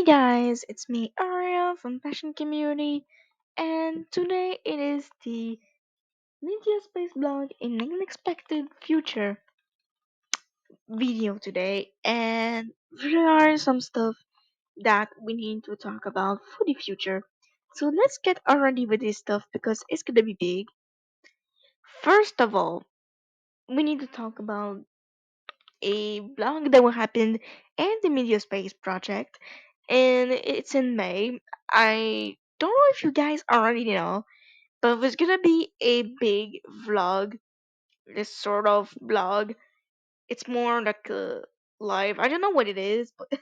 Hey guys, it's me Ariel from Passion Community, and today it is the Media Space Blog in an Unexpected Future video today, and there are some stuff that we need to talk about for the future. So let's get already with this stuff because it's gonna be big. First of all, we need to talk about a blog that will happen in the Media Space project, and it's in May. I don't know if you guys already know, but there's gonna be a big vlog, this sort of blog. It's more like a live. I don't know what it is, but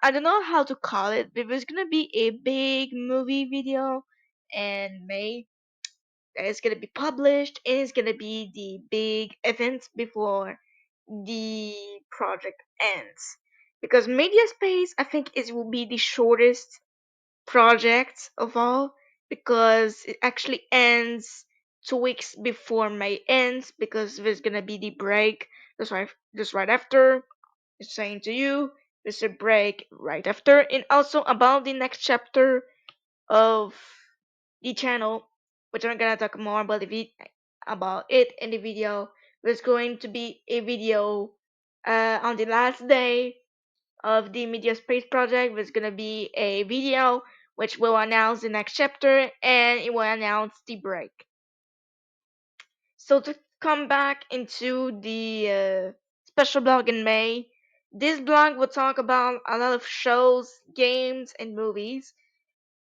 I don't know how to call it. But there's gonna be a big movie video in May that is gonna be published, and it's gonna be the big event before the project ends. Because Media Space, I think it will be the shortest project of all because it actually ends 2 weeks before May ends because there's gonna be the break. Just right after. Just saying to you, there's a break right after, and also about the next chapter of the channel, which I'm gonna talk more about about it in the video. There's going to be a video on the last day of the Media Space project. There's gonna be a video which will announce the next chapter and it will announce the break. So to come back into the special blog in May, this blog will talk about a lot of shows, games, and movies.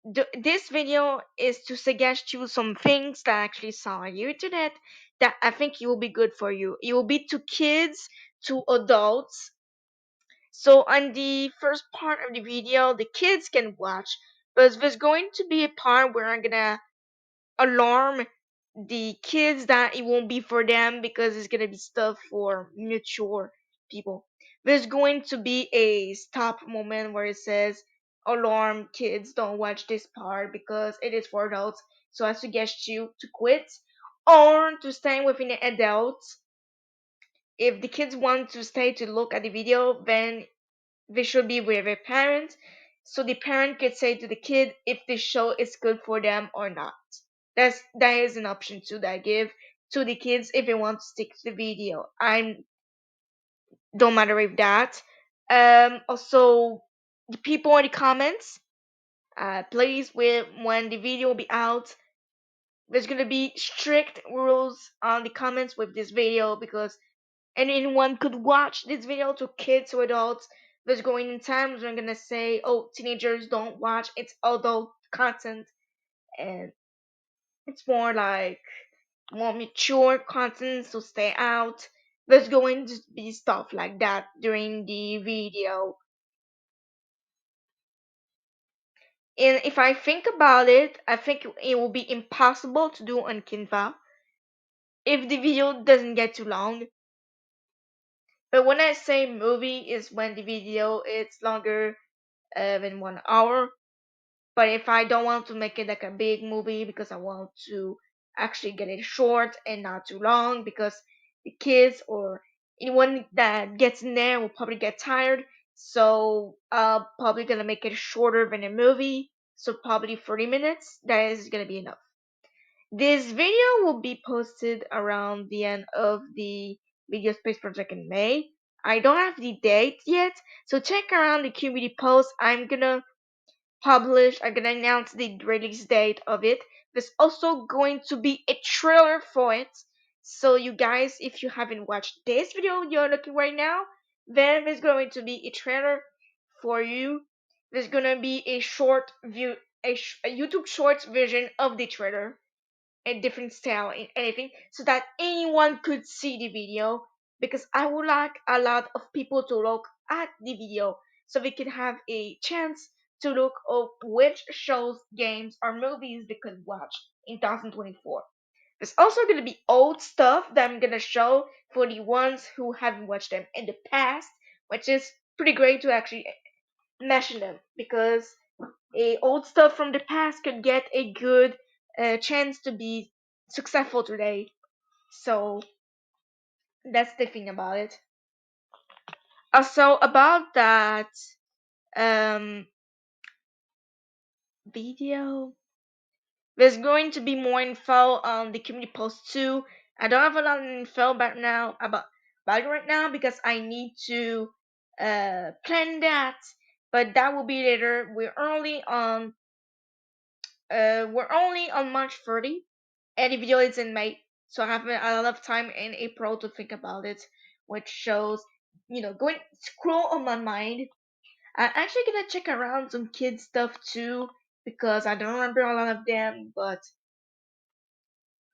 This video is to suggest you some things that I actually saw on the internet that I think it will be good for you. It will be to kids, to adults. So on the first part of the video, the kids can watch, but there's going to be a part where I'm gonna alarm the kids that it won't be for them because it's gonna be stuff for mature people. There's going to be a stop moment where it says alarm kids don't watch this part because it is for adults. So I suggest you to quit or to stay within the adults. If the kids want to stay to look at the video, then they should be with a parent so the parent could say to the kid if the show is good for them or not. That is an option too that I give to the kids if they want to stick to the video. I don't matter with that. Also, the people in the comments, please, when the video will be out, there's gonna be strict rules on the comments with this video because anyone could watch this video to kids or adults. There's going in times when I'm gonna say, oh, teenagers don't watch, it's adult content, and it's more mature content, so stay out. There's going to be stuff like that during the video. And if I think about it, I think it will be impossible to do on Canva if the video doesn't get too long. But when I say movie is when the video is longer than 1 hour. But if I don't want to make it like a big movie because I want to actually get it short and not too long because the kids or anyone that gets in there will probably get tired. So probably gonna make it shorter than a movie. So probably 40 minutes. That is gonna be enough. This video will be posted around the end of the Video Space Project in May. I don't have the date yet, so check around the community post. I'm gonna announce the release date of it. There's also going to be a trailer for it. So you guys, if you haven't watched this video you're looking right now, then there's going to be a trailer for you. There's gonna be a short view, a YouTube Shorts version of the trailer, a different style and anything, so that anyone could see the video. Because I would like a lot of people to look at the video so we can have a chance to look up which shows, games, or movies they could watch in 2024. There's also going to be old stuff that I'm going to show for the ones who haven't watched them in the past, which is pretty great to actually mention them because old stuff from the past could get a good chance to be successful today. So that's the thing about it. Also about that, video. There's going to be more info on the community post too. I don't have a lot of info about it right now because I need to plan that, but that will be later. We're only on March 30, and the video is in May, so I have a lot of time in April to think about it, which shows, going scroll on my mind. I'm actually gonna check around some kids stuff too because I don't remember a lot of them, but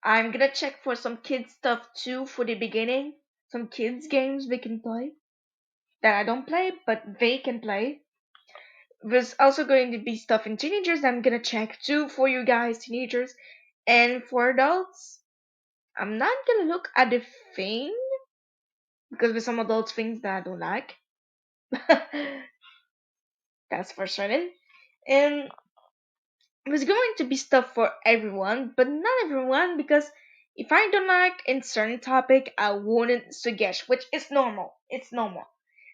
I'm gonna check for some kids stuff too for the beginning. Some kids games they can play that I don't play, but they can play. There's also going to be stuff in teenagers that I'm gonna check too for you guys, teenagers, and for adults. I'm not gonna look at the thing because there's some adult things that I don't like. That's for certain. And there's going to be stuff for everyone, but not everyone because if I don't like a certain topic, I wouldn't suggest, which is normal. It's normal.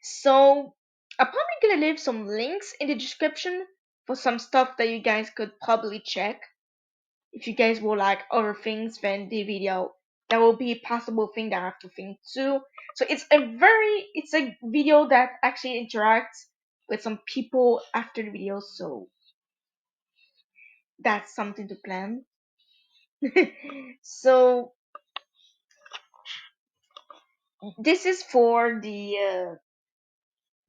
So I'm probably gonna leave some links in the description for some stuff that you guys could probably check if you guys will like other things than the video. That will be a possible thing that I have to think too. So it's a video that actually interacts with some people after the video, so that's something to plan. So this is for the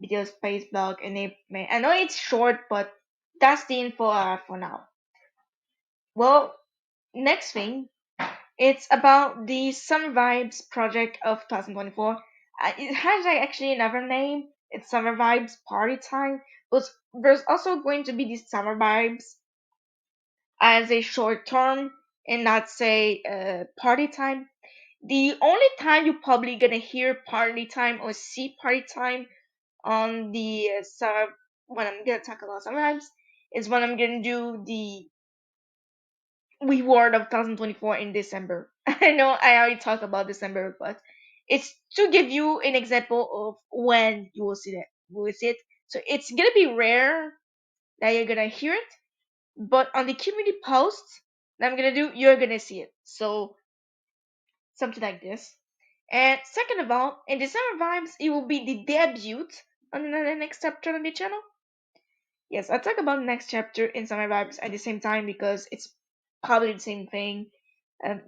video space blog, and I know it's short, but that's the info I have for now. Well, next thing, it's about the Summer Vibes project of 2024. It has actually another name. It's Summer Vibes Party Time, but there's also going to be the Summer Vibes as a short term and not say party time. The only time you're probably gonna hear party time or see party time on the when I'm gonna talk about sometimes is when I'm gonna do the reward of 2024 in December. I know I already talked about December, but it's to give you an example of when you will see that. You will see it. So it's gonna be rare that you're gonna hear it, but on the community post that I'm gonna do, you're gonna see it. So something like this. And second of all, in December Vibes, it will be the debut on the next chapter on the channel. Yes, I'll talk about the next chapter in Summer Vibes at the same time because it's probably the same thing.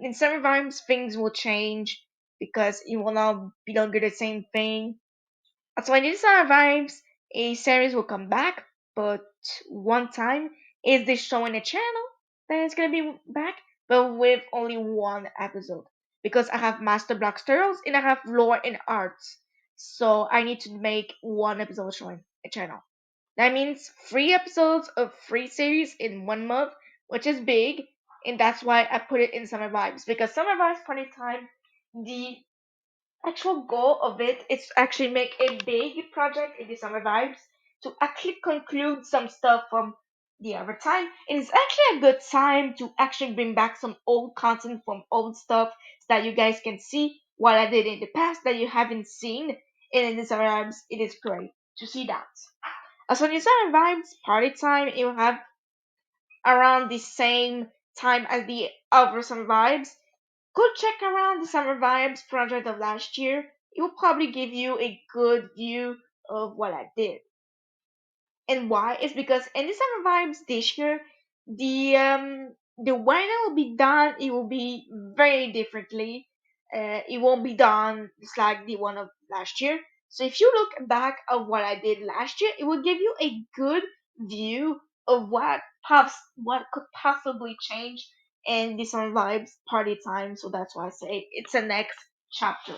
In Summer Vibes, things will change because it will not be longer the same thing. So in this Summer Vibes, a series will come back, but one time is this show on the channel that is gonna be back, but with only one episode because I have Master Block Turtles and I have Lore and Arts, so I need to make one episode showing a channel. That means 3 episodes of 3 series in 1 month, which is big, and that's why I put it in Summer Vibes because Summer Vibes Party Time, the actual goal of it is to actually make a big project in the Summer Vibes to actually conclude some stuff from the other time. It is actually a good time to actually bring back some old content from old stuff so that you guys can see what I did in the past that you haven't seen. And in the Summer Vibes, it is great to see that. So in the Summer Vibes Party Time, it will have around the same time as the other Summer Vibes. Go check around the Summer Vibes project of last year. It will probably give you a good view of what I did. And why? It's because in the Summer Vibes this year, the way that will be done, it will be very differently. It won't be done just like the one of last year. So if you look back of what I did last year, it will give you a good view of what could possibly change in the Summer Vibes party time. So that's why I say it's the next chapter.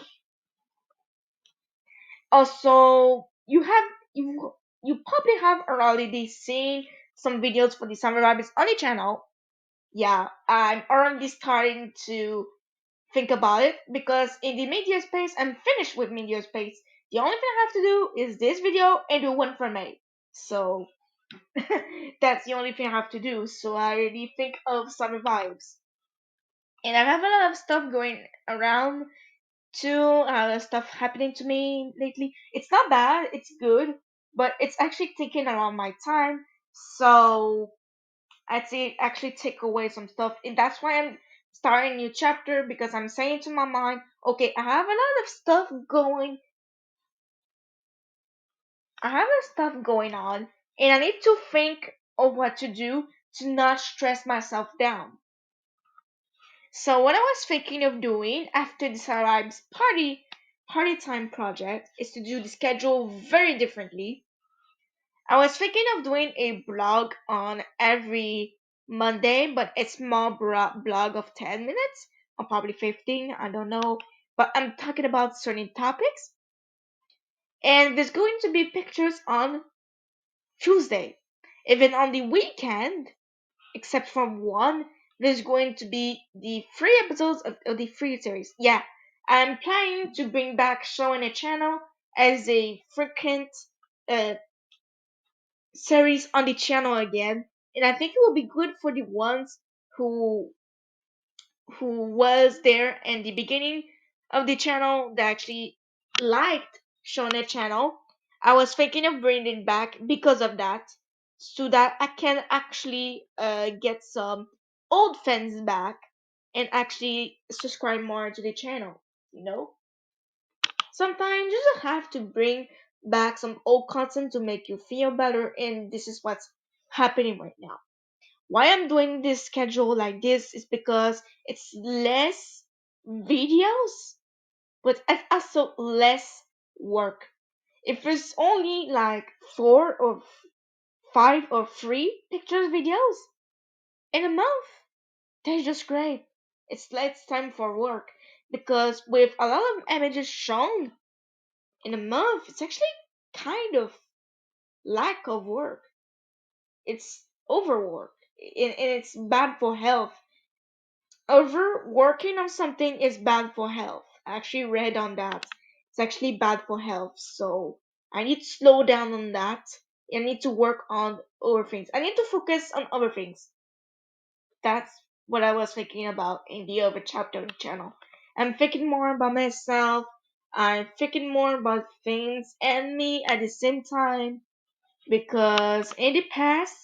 Also, you probably have already seen some videos for the Summer Vibes on the channel. Yeah, I'm already starting to think about it because in the media space, I'm finished with media space. The only thing I have to do is this video and do one for May. So that's the only thing I have to do. So I already think of Summer Vibes. And I have a lot of stuff going around too, stuff happening to me lately. It's not bad, it's good, but it's actually taking a lot of my time. So I'd say actually take away some stuff. And that's why I'm starting a new chapter because I'm saying to my mind, okay, I have a lot of stuff going on, and I need to think of what to do to not stress myself down. So what I was thinking of doing after this arrives party time project is to do the schedule very differently. I was thinking of doing a blog on every Monday, but a small blog of 10 minutes or probably 15, I don't know. But I'm talking about certain topics, and there's going to be pictures on Tuesday. Even on the weekend, except for one, there's going to be the free episodes of the free series. Yeah, I'm planning to bring back Showing a Channel as a frequent uh, series on the channel again, and I think it will be good for the ones who who was there in the beginning of the channel that actually liked Shona channel. I was thinking of bringing it back because of that, so that I can actually get some old fans back and actually subscribe more to the channel. You know, sometimes you just have to bring back some old content to make you feel better, and this is what's happening right now. Why I'm doing this schedule like this is because it's less videos, but it's also less work. If it's only like four or five or three pictures videos in a month, that's just great. It's less time for work because with a lot of images shown in a month, it's actually kind of lack of work. It's overwork and it's bad for health. Overworking on something is bad for health. I actually read on that. It's actually bad for health. So I need to slow down on that. I need to work on other things. I need to focus on other things. That's what I was thinking about in the other chapter of the channel. I'm thinking more about myself. I'm thinking more about things and me at the same time because in the past,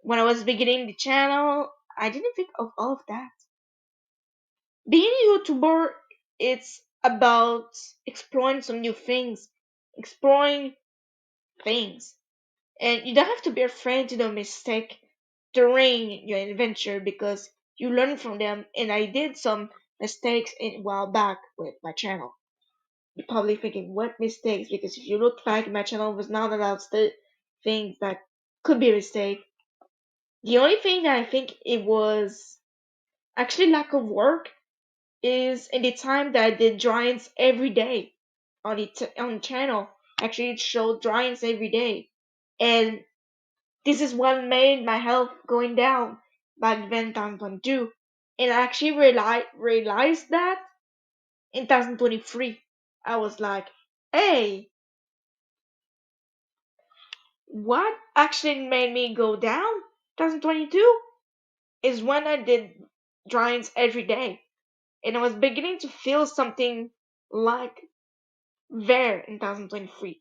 when I was beginning the channel, I didn't think of all of that. Being a YouTuber, it's about exploring some new things, exploring things, and you don't have to be afraid to do a mistake during your adventure because you learn from them. And I did some mistakes a while back with my channel. You're probably thinking, what mistakes? Because if you look back, my channel was not allowed things that could be a mistake. The only thing that I think it was actually lack of work is in the time that I did drawings every day on the channel. Actually, it showed drawings every day, and this is what made my health going down back then, 2022. And I actually realized that in 2023. I was like, hey, what actually made me go down 2022 is when I did drawings every day, and I was beginning to feel something like there in 2023.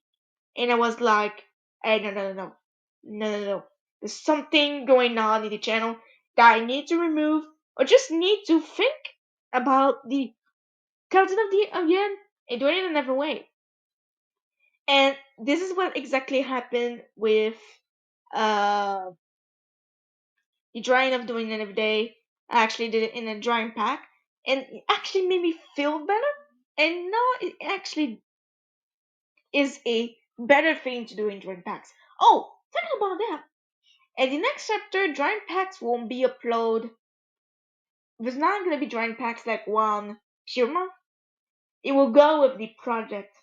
And I was like, hey, no. There's something going on in the channel that I need to remove or just need to think about the content of the again and do it in another way. And this is what exactly happened with uh the drawing of doing it every day. I actually did it in a drawing pack and it actually made me feel better. And now it actually is a better thing to do in drawing packs. Oh, talking about that. And the next chapter, drawing packs won't be uploaded. There's not gonna be drawing packs like one per month. It will go with the project.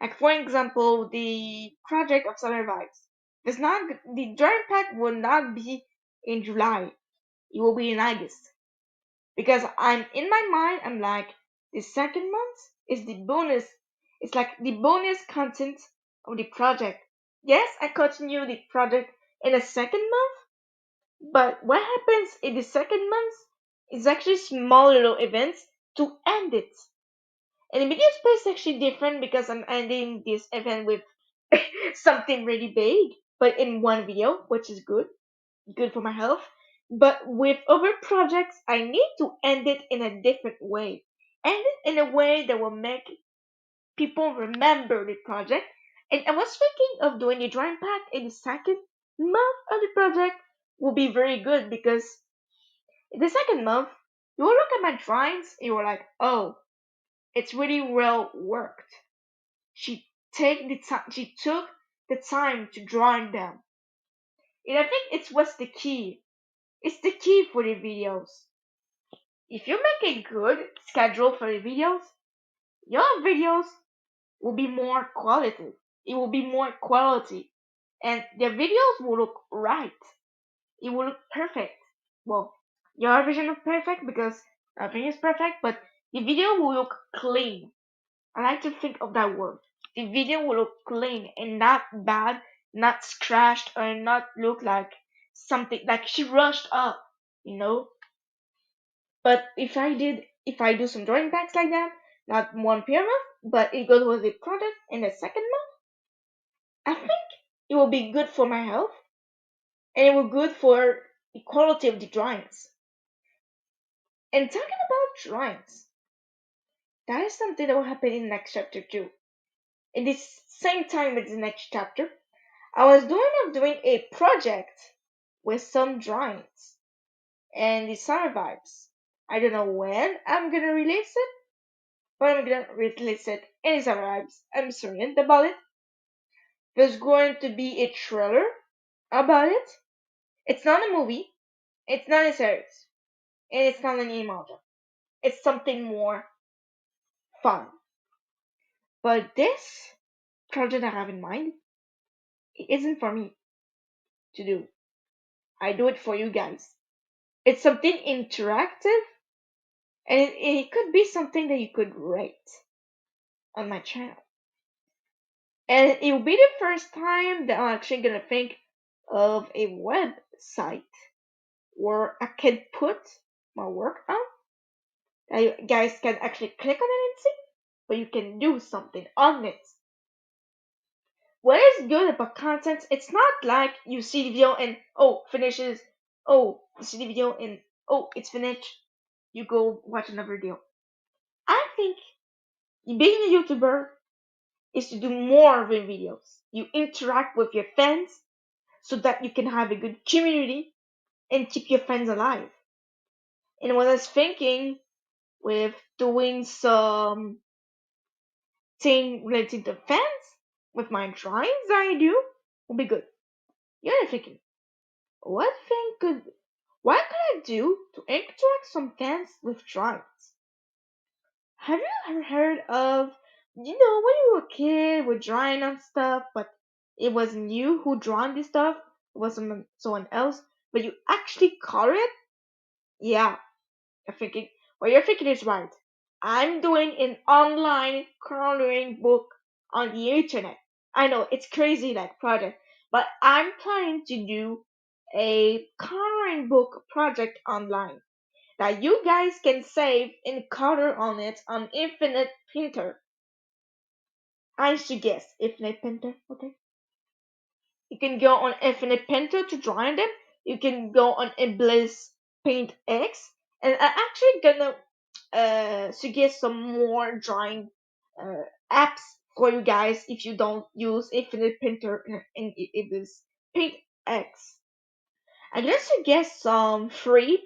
Like for example, the project of Summer Vibes. There's not the drawing pack will not be in July. It will be in August. Because I'm in my mind, I'm like the second month is the bonus. It's like the bonus content of the project. Yes, I continue the project in the second month. But what happens in the second month is actually small little events to end it. And the media space is actually different because I'm ending this event with something really big, but in one video, which is good. good for my health. But with other projects, I need to end it in a different way. End it in a way that will make people remember the project. And I was thinking of doing a drawing pack in the second month of the project will be very good because in the second month, you will look at my drawings and you were like, oh, it's really well worked. She took the time to drawing them. And I think it was the key. It's the key for the videos. If you make a good schedule for the videos, your videos will be more quality. It will be more quality. And the videos will look right. It will look perfect. Well, your vision is perfect because everything is perfect, but the video will look clean. I like to think of that word. The video will look clean and not bad, not scratched, or not look like something like she rushed up, you know? But if I do some drawing packs like that, not one per month, but it goes with the product in the second month, I think it will be good for my health and it will good for the quality of the drawings. And talking about drawings, that is something that will happen in the next chapter too. In this same time as the next chapter, I was doing a project with some drawings and the summer vibes. I don't know when I'm gonna release it, but I'm gonna release it in summer vibes. I'm certain about it. There's going to be a trailer about it. It's not a movie, it's not a series, and it's not an emoji. It's something more fun. But this project I have in mind, it isn't for me to do. I do it for you guys. It's something interactive, and it could be something that you could rate on my channel. And it will be the first time that I'm actually gonna think of a website where I can put my work on. That you guys can actually click on it and see, but you can do something on it. What is good about content? It's not like you see the video and oh finishes. Oh, you see the video and oh it's finished. You go watch another video. I think being a YouTuber is to do more than videos. You interact with your fans so that you can have a good community and keep your fans alive. And what I was thinking with doing some thing related to fans with my drawings I do will be good. You're thinking, what thing could what could I do to interact some fans with drawings? Have you ever heard of, you know, when you were a kid, we're drawing on stuff, but it wasn't you who drawn this stuff, it was someone else, but you actually color it? Yeah, you're thinking, what you're thinking is right. I'm doing an online coloring book on the internet. I know it's crazy that project, but I'm planning to do a coloring book project online that you guys can save and color on it on Infinite Painter. I suggest Infinite Painter, okay? You can go on Infinite Painter to draw on them. You can go on Iblis Paint X, and I'm actually gonna suggest some more drawing apps for you guys if you don't use Infinite Painter and Iblis Paint X. I'm gonna suggest some free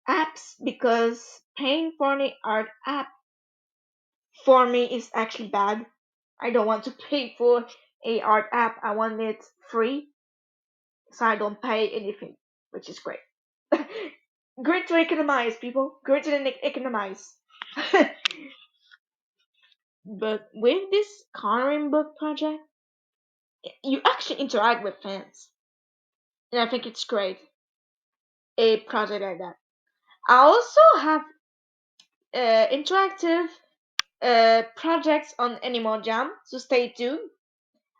apps because paying for the art app for me is actually bad. I don't want to pay for a art app. I want it free, so I don't pay anything, which is great. Great to economize, people. Great to economize. But with this coloring book project, you actually interact with fans, and I think it's great. A project like that. I also have interactive projects on Animal Jam, so stay tuned.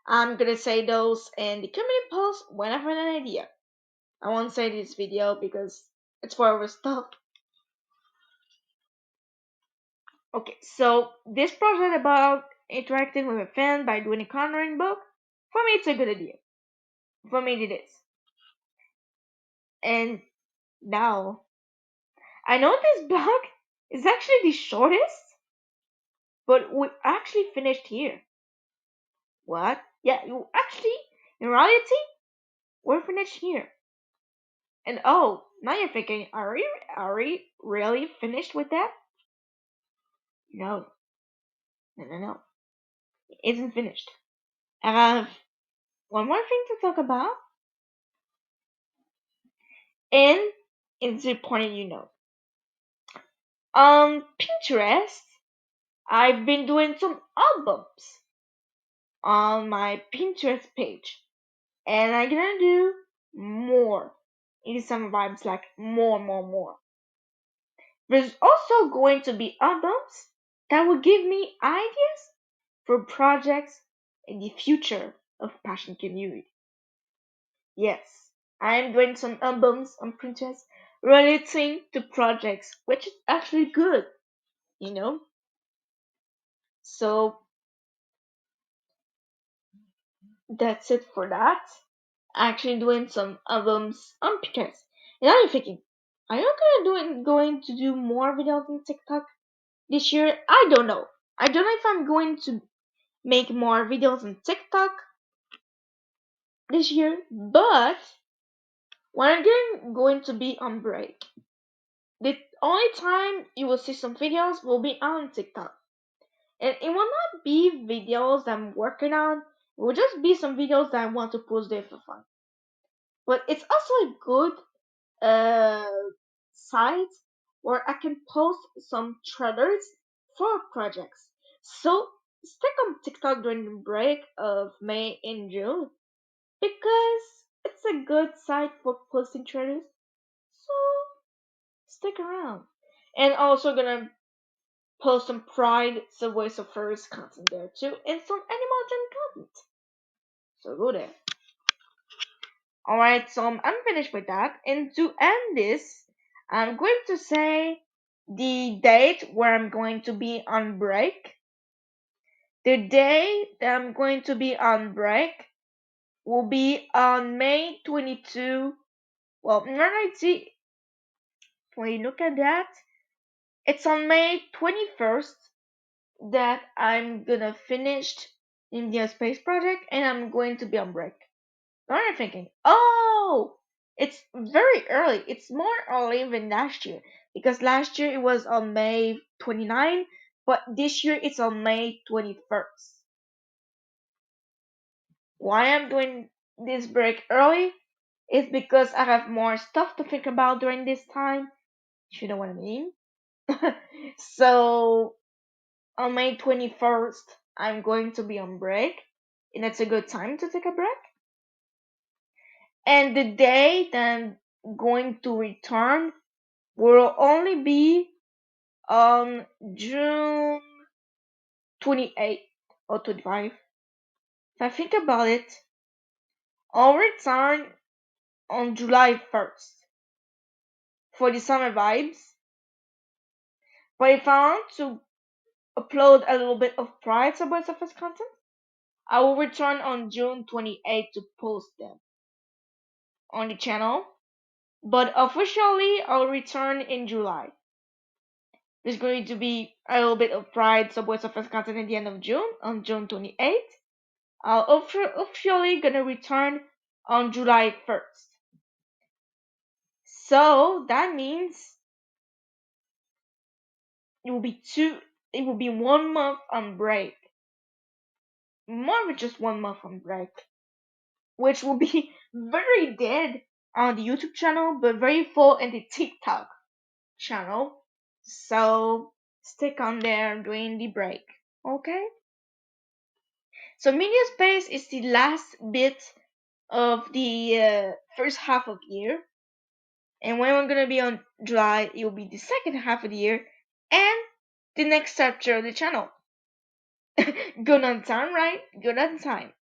I'm gonna say those in the community post when I have an idea. I won't say this video because it's for our stuff. Okay, so this project about interacting with a fan by doing a coloring book, for me it's a good idea. For me it is. And now, I know this blog is actually the shortest, but we actually finished here. What? Yeah, you actually, in reality, we're finished here. And oh, now you're thinking, are we really finished with that? No, no. It isn't finished. I have one more thing to talk about, and it's important you know. On Pinterest, I've been doing some albums on my Pinterest page, and I'm gonna do more in some vibes, like more. There's also going to be albums that will give me ideas for projects in the future of Passion Community. Yes, I'm doing some albums on Pinterest relating to projects, which is actually good, you know? So that's it for that. Actually doing some albums on Pinterest. And now you're thinking, are you going to do more videos on TikTok this year? I don't know. I don't know if I'm going to make more videos on TikTok this year, but when I'm going to be on break. The only time you will see some videos will be on TikTok. And it will not be videos that I'm working on. It will just be some videos that I want to post there for fun. But it's also a good uh, site where I can post some trailers for projects. So stick on TikTok during the break of May and June because it's a good site for posting trailers. So stick around. And also gonna post some Pride Subway Surfers content there too, and some Animal Jam content. So go there. Alright, so I'm finished with that. And to end this, I'm going to say the date where I'm going to be on break. The day that I'm going to be on break will be on May 22. Well, in reality, when you look at that, it's on May 21st that I'm gonna finish India Space Project and I'm going to be on break. Now you're thinking, oh, it's very early. It's more early than last year because last year it was on May 29, but this year it's on May 21st. Why I'm doing this break early is because I have more stuff to think about during this time, if you know what I mean. So on May 21st, I'm going to be on break, and it's a good time to take a break. And the day that I'm going to return will only be on June 28th or 25th. If I think about it, I'll return on July 1st for the summer vibes. But if I want to upload a little bit of Pride Subway Surface content, I will return on June 28th to post them on the channel. But officially, I'll return in July. There's going to be a little bit of Pride Subway Surface content at the end of June, on June 28th. I'll officially gonna return on July 1st. So that means it will be two. It will be 1 month on break. More than just 1 month on break, which will be very dead on the YouTube channel, but very full in the TikTok channel. So stick on there during the break. Okay? So Media Space is the last bit of the first half of the year. And when we're gonna be on July, it will be the second half of the year and the next chapter of the channel. Good on time, right? Good on time.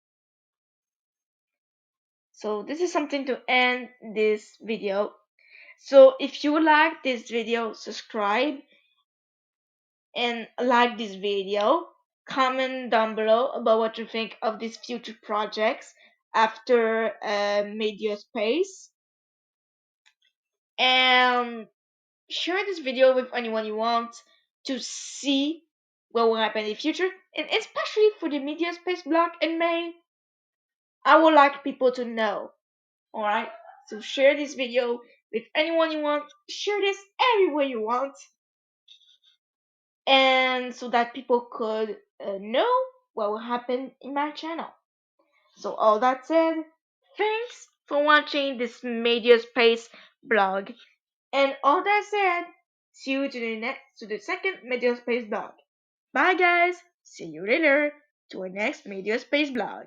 So this is something to end this video. So if you like this video, subscribe and like this video. Comment down below about what you think of these future projects after Media Space. and share this video with anyone you want to see what will happen in the future, and especially for the media space blog in May. I would like people to know. All right, so share this video with anyone you want. Share this everywhere you want, and so that people could know what will happen in my channel. So all that said, thanks for watching this Media Space blog. And all that said, see you to the second Media Space blog. Bye guys. See you later to our next Media Space blog.